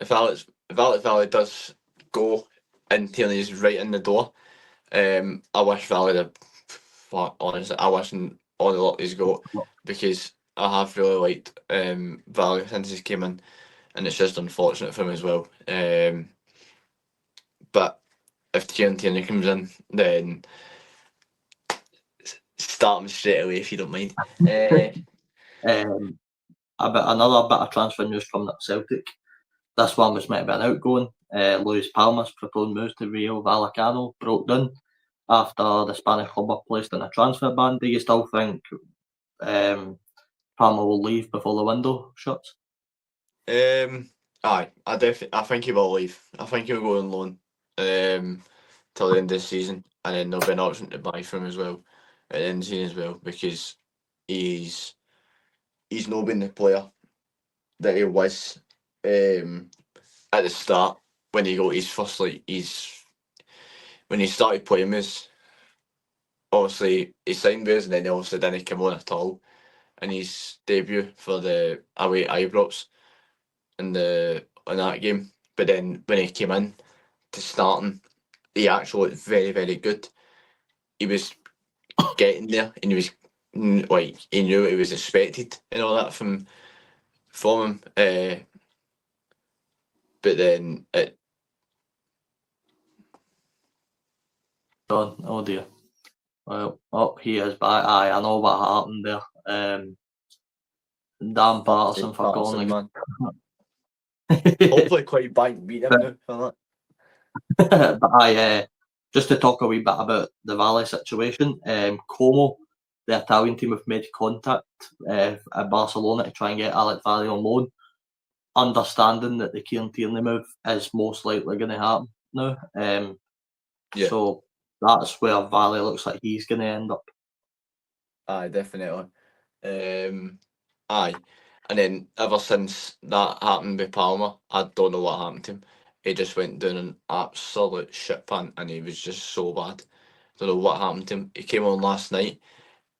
[SPEAKER 3] does go and Tierney's right in the door, I wish Valley honestly, I wish him all the luck he's got, because I have really liked Valley since he came in, and it's just unfortunate for him as well. But if Kieran Tierney comes in, then start him straight away if you don't mind.
[SPEAKER 1] Another bit of transfer news from Celtic. This one was meant to be an outgoing. Luis Palma's proposed move to Rio Vallecano broke down after the Spanish club were placed in a transfer ban. Do you still think Palma will leave before the window shuts?
[SPEAKER 3] Aye, I think he will leave. I think he'll go on loan till the end of the season, and then there'll be an option to buy for him as well at the end of the season as well, because he's not been the player that he was at the start when he got his first when he started playing with. Obviously he signed with us, and then obviously didn't come on at all in his debut for the away Ibrox in that game. But then when he came in to starting, he actually looked very, very good. He was getting there, and he was like, he knew it was expected and all that from him. But then it.
[SPEAKER 1] Done. Oh dear. Well, he is back. Aye, I know what happened there. Damn Patterson for calling
[SPEAKER 3] man. Hopefully quite back beat him now for
[SPEAKER 1] that. But aye, just to talk a wee bit about the Valley situation, Como, the Italian team, have made contact at Barcelona to try and get Alec Valley on loan, understanding that the Kieran Tierney move is most likely going to happen now. So that's where Valley looks like he's going to end up.
[SPEAKER 3] Aye, definitely. Aye. And then ever since that happened with Palmer, I don't know what happened to him. He just went down an absolute shit pan, and he was just so bad. Don't know what happened to him. He came on last night,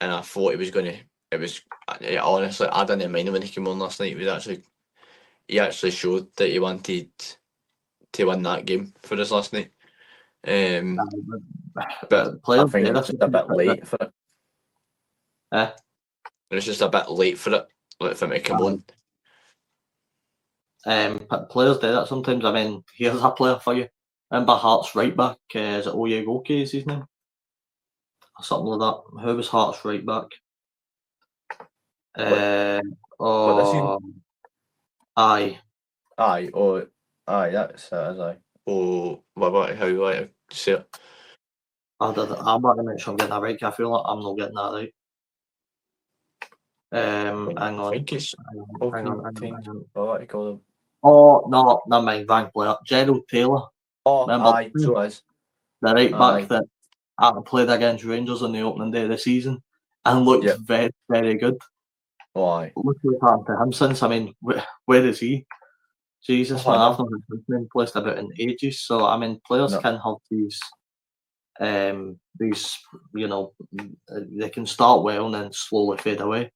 [SPEAKER 3] and I thought he was going to. Honestly, I didn't mind him when he came on last night. He actually showed that he wanted to win that game for us last night. But I think it was just a bit late for it. It was just a bit late for it, like, for him to come on.
[SPEAKER 1] Players do that sometimes. I mean, here's a player for you. Remember Hearts right back? Is it Oyegoke is his name? Or something like that. Who was Hearts right back? Aye.
[SPEAKER 3] Aye, that's aye. Oh, what about how you like to say it?
[SPEAKER 1] I'm not going to make sure I'm getting that right. I feel like I'm not getting that right. Hang on.
[SPEAKER 3] I think it's hang on. What do you call them?
[SPEAKER 1] Oh, no, never mind. Wrong player. Gerald Taylor.
[SPEAKER 3] Oh, remember? Aye, so is.
[SPEAKER 1] The right back that played against Rangers on the opening day of the season and looked very, very good.
[SPEAKER 3] Oh, aye.
[SPEAKER 1] Look what happened to him since. I mean, where is he? Jesus, man, I've not been placed about in ages. So, I mean, players can have these These, they can start well and then slowly fade away.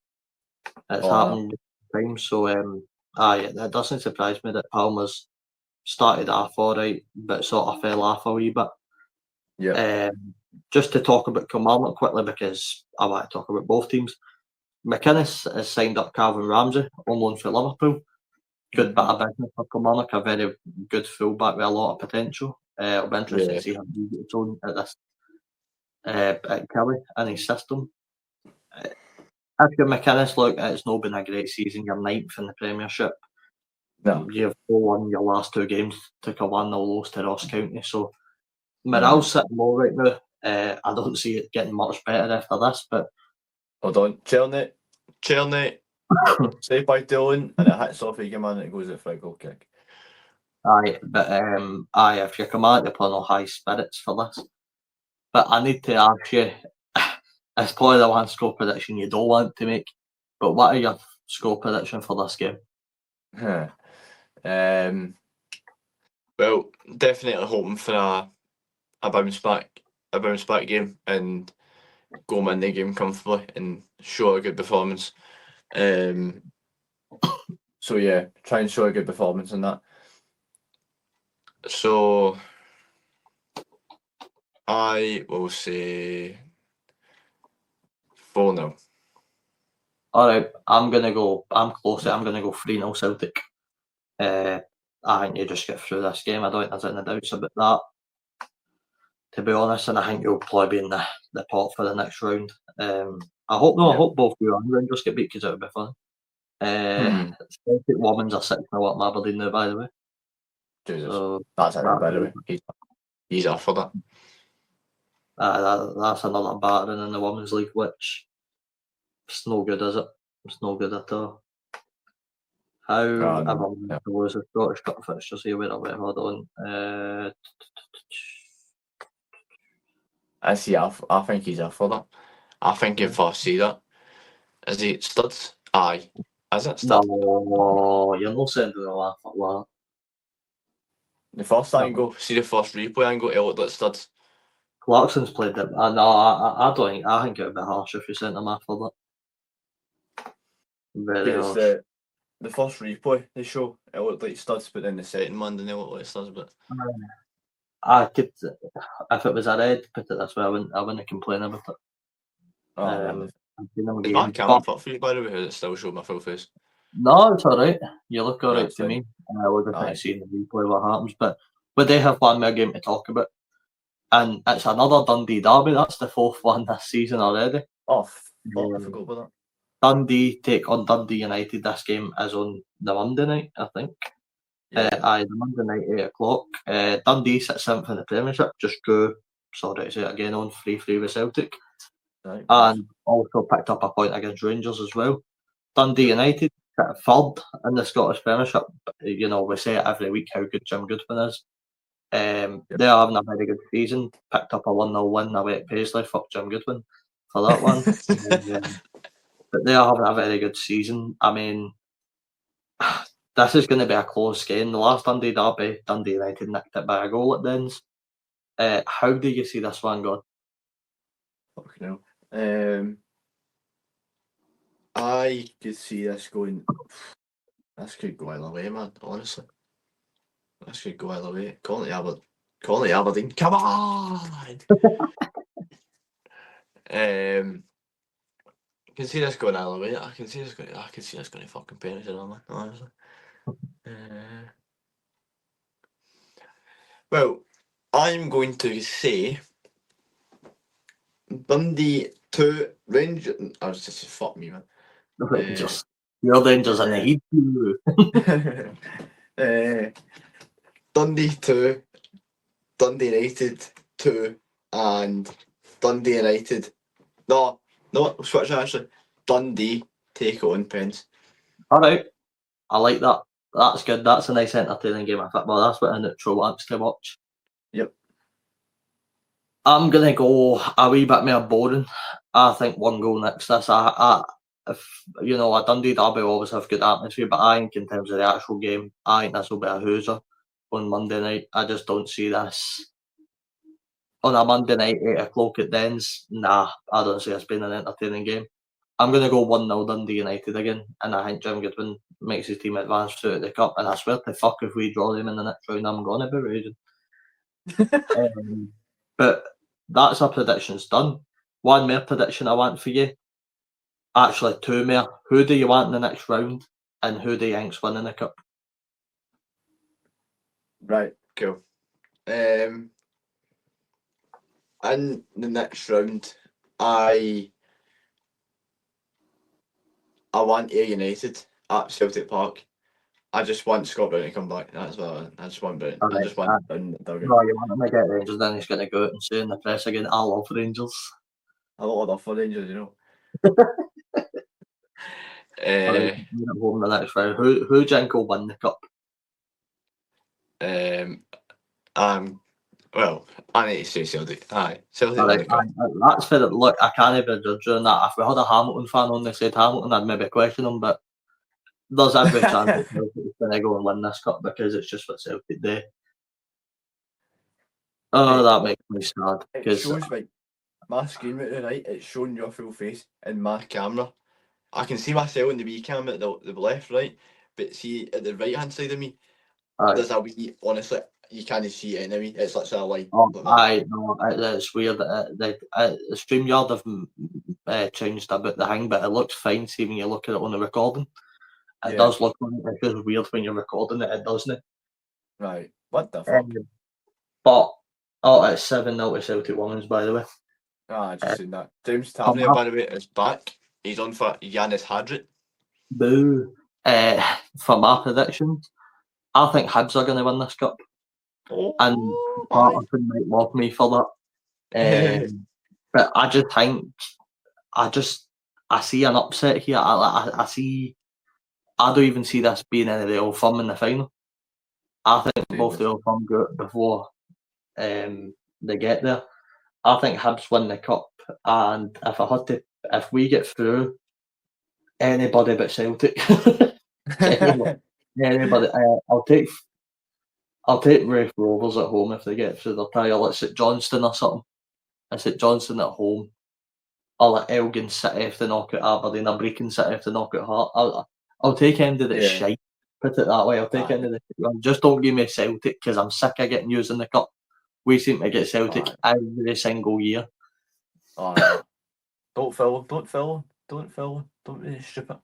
[SPEAKER 1] It's happened times, so it doesn't surprise me that Palmer's started off all right, but sort of fell off a wee bit.
[SPEAKER 3] Yeah.
[SPEAKER 1] Just to talk about Kilmarnock quickly, because I want to talk about both teams. McInnes has signed up Calvin Ramsey on loan for Liverpool. Good bit of business for Kilmarnock, a very good fullback with a lot of potential. It'll be interesting to see how he gets on at this at Kelly and his system. If you're McInnes, look, it's not been a great season. You're ninth in the Premiership.
[SPEAKER 3] No.
[SPEAKER 1] You've won your last two games, took a 1-0 loss to Ross County. So morale's sitting low right now. I don't see it getting much better after this, but
[SPEAKER 3] hold on, Cherny, say bye Dylan, and it hits off Egan Man and it goes out for a goal kick.
[SPEAKER 1] If you come out, you're playing on high spirits for this. But I need to ask you, it's probably the one score prediction you don't want to make, but what are your score prediction for this game?
[SPEAKER 3] Well, definitely hoping for a bounce back game and go in the game comfortably and show a good performance. So yeah, try and show a good performance in that. So I will say 4-0.
[SPEAKER 1] Alright, I'm close. I'm going to go 3-0 Celtic. I think you just get through this game. I don't think there's any doubts about that, to be honest, and I think you'll probably be in the pot for the next round. I hope both you and Rangers get beat because it would be fun. Celtic Women's are 6-0 at Aberdeen now, by the way.
[SPEAKER 3] Jesus. So, that's it, by the way. He's off for that.
[SPEAKER 1] That's another battering in the Women's League, which it's no good, is it? It's no good at all. However, there was a Scottish Cup fixtures here. Wait a minute, hold on.
[SPEAKER 3] I think he's off for that. I think you first see that. Is he studs? Aye. Is it studs?
[SPEAKER 1] No, you're not sending a laugh at that.
[SPEAKER 3] The first angle, see the first replay angle, it looked like studs.
[SPEAKER 1] Clarkson's played it. I don't think. I think it would be harsh if you sent him off for that. Very harsh.
[SPEAKER 3] The first replay they show, it looked like studs, but then the second one didn't look like studs. But
[SPEAKER 1] I could, if it was a red, put it this way, I wouldn't complain about it.
[SPEAKER 3] Is my camera put for you, by the way, or does it still show my full face?
[SPEAKER 1] No, it's alright. You look alright to me. We're just going to see in the replay what happens. But we do have one more game to talk about. And it's another Dundee derby. That's the fourth one this season already.
[SPEAKER 3] Oh, I forgot about that.
[SPEAKER 1] Dundee take on Dundee United. This game is on the Monday night, I think. The Monday night, 8 o'clock. Dundee sits 7th in the Premiership. Just drew, sorry to say it again, on 3-3 with Celtic. Right. And also picked up a point against Rangers as well. Dundee United sit 3rd in the Scottish Premiership. We say it every week how good Jim Goodwin is. They are having a very good season. Picked up a 1-0 win away at Paisley. Fuck Jim Goodwin for that one. But they are having a very good season. I mean, this is going to be a close game. The last Dundee derby, Dundee United nicked it by a goal at the ends. How do you see this one going?
[SPEAKER 3] Fucking hell. I could see this going. This could go either way, man. Honestly, this could go either way. Calling it Aberdeen. Come on. I can see this going either way. I can see this going to fucking penalties, man. Honestly. Well, I'm going to say Dundee 2, Rangers. I was just fuck me, man.
[SPEAKER 1] Rangers. You're Rangers and I hate you.
[SPEAKER 3] Dundee 2, Dundee United 2, and Dundee United. No, switch actually. Dundee take on Pens. Alright.
[SPEAKER 1] I like that. That's good. That's a nice entertaining game of football. That's what a neutral wants to watch.
[SPEAKER 3] Yep.
[SPEAKER 1] I'm gonna go a wee bit more boring. I think 1 goal next this. If a Dundee derby always have good atmosphere, but I think in terms of the actual game, I think this will be a hooser on Monday night. I just don't see this on a Monday night, 8 o'clock at Dens, nah, I don't see it's been an entertaining game. I'm going to go 1-0 Dundee United again, and I think Jim Goodwin makes his team advance through the cup, and I swear to fuck if we draw them in the next round, I'm going to be raging. But that's our predictions done. One more prediction I want for you. Actually, two more. Who do you want in the next round, and who do you think's winning the cup?
[SPEAKER 3] Right, cool. In the next round, I want Ayr United at Celtic Park. I just want Scott Brown to come back. That's what I want. I just want Brown. I just want Brown.
[SPEAKER 1] No, you want him to get Rangers, then he's going to go out and say in the press again, I love Rangers.
[SPEAKER 3] I love for Rangers, you know.
[SPEAKER 1] Home the next round. Who do you think will win the cup?
[SPEAKER 3] Well, I need to say Celtic. Aye, Celtic win the cup.
[SPEAKER 1] That's fair. Look, I can't even judge on that. If we had a Hamilton fan on that said Hamilton, I'd maybe question him, but there's every chance that Celtic's going to go and win this cup because it's just what Celtic do. Oh, that makes me sad.
[SPEAKER 3] It shows my screen right. It's showing your full face in my camera. I can see myself in the wee camera at the left, right, but see at the right hand side of me, there's a wee. Honestly, you can't see it anyway. It's literally a line.
[SPEAKER 1] I know it's weird. The StreamYard have changed a bit the thing, but it looks fine. See when you look at it on the recording, it does look like it's just weird when you're recording it. It doesn't.
[SPEAKER 3] Right. What the fuck?
[SPEAKER 1] But it's 7-0 to Celtic Women's, by the way.
[SPEAKER 3] I just seen that. James Tavernier, by the way, is back. He's on for Yanis Hadrit.
[SPEAKER 1] Boo. For my predictions, I think Hibs are going to win this cup. And Barton might love me for that. But I just think, I see an upset here. I don't even see this being any of the Old Firm in the final. I think both the Old Firm go out before they get there. I think Hibs win the cup, and if we get through, anybody but Celtic, anybody, I'll take Rafe Rovers at home if they get through their trial. It's at Johnston or something. It's at Johnston at home. I'll let Elgin City if they knock out Aberdeen, or Brecon City if they knock out Heart. I'll take end of the shite. Put it that way. I'll take end of the shite. Just don't give me Celtic because I'm sick of getting used in the cup. We seem to get Celtic every single year.
[SPEAKER 3] Don't fill them. Don't be stupid.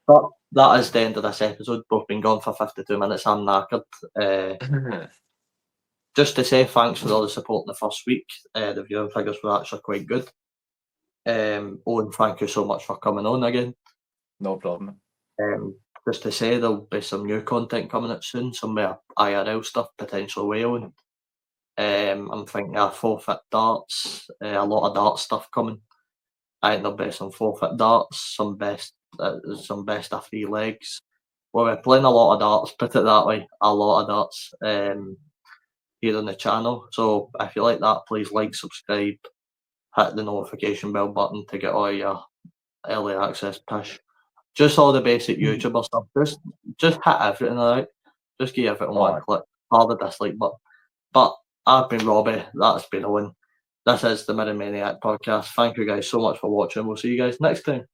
[SPEAKER 1] But that is the end of this episode. We've been gone for 52 minutes. I'm knackered. Just to say thanks for all the support in the first week. The viewing figures were actually quite good. Owen, thank you so much for coming on again.
[SPEAKER 3] No problem.
[SPEAKER 1] Just to say there'll be some new content coming out soon. Some more IRL stuff, potentially whaling. I'm thinking of forfeit darts, a lot of darts stuff coming. I think there'll be some forfeit darts, some best of 3 legs. We're playing a lot of darts, put it that way, a lot of darts here on the channel. So if you like that, please like, subscribe, hit the notification bell button to get all your early access push. Just all the basic YouTuber stuff. Just hit everything, alright? Just give everything one click. All the dislike button. But I've been Robbie, that's been Owen. This is the Mirren Maniac podcast. Thank you guys so much for watching. We'll see you guys next time.